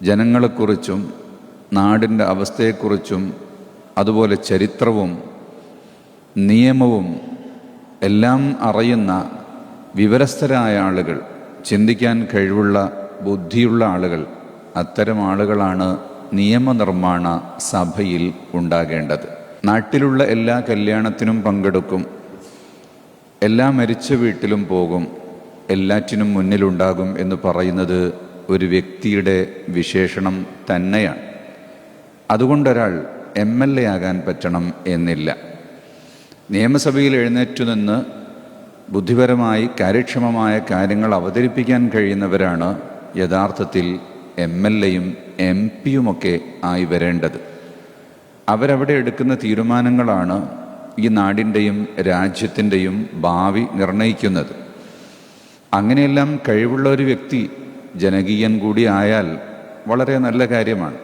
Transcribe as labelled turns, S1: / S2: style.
S1: ജനങ്ങളെക്കുറിച്ചും നാടിൻ്റെ അവസ്ഥയെക്കുറിച്ചും അതുപോലെ ചരിത്രവും നിയമവും എല്ലാം അറിയുന്ന വിവരസ്ഥരായ ആളുകൾ, ചിന്തിക്കാൻ കഴിവുള്ള ബുദ്ധിയുള്ള ആളുകൾ, അത്തരം ആളുകളാണ് നിയമനിർമ്മാണ സഭയിൽ ഉണ്ടാകേണ്ടത്. നാട്ടിലുള്ള എല്ലാ കല്യാണത്തിനും പങ്കെടുക്കും, എല്ലാ മരിച്ച വീട്ടിലും പോകും, എല്ലാറ്റിനും മുന്നിലുണ്ടാകും എന്ന് പറയുന്നത് ഒരു വ്യക്തിയുടെ വിശേഷണം തന്നെയാണ്. അതുകൊണ്ടൊരാൾ MLA ആകാൻ പറ്റണം എന്നില്ല. നിയമസഭയിൽ എഴുന്നേറ്റു നിന്ന് ബുദ്ധിപരമായി കാര്യക്ഷമമായ കാര്യങ്ങൾ അവതരിപ്പിക്കാൻ കഴിയുന്നവരാണ് യഥാർത്ഥത്തിൽ MLAയും MP യുമൊക്കെ ആയി വരേണ്ടത്. അവരവിടെ എടുക്കുന്ന തീരുമാനങ്ങളാണ് ഈ നാടിൻ്റെയും രാജ്യത്തിൻ്റെയും ഭാവി നിർണയിക്കുന്നത്. അങ്ങനെയെല്ലാം കഴിവുള്ള ഒരു വ്യക്തി ജനകീയൻ കൂടി ആയാൽ വളരെ നല്ല കാര്യമാണ്.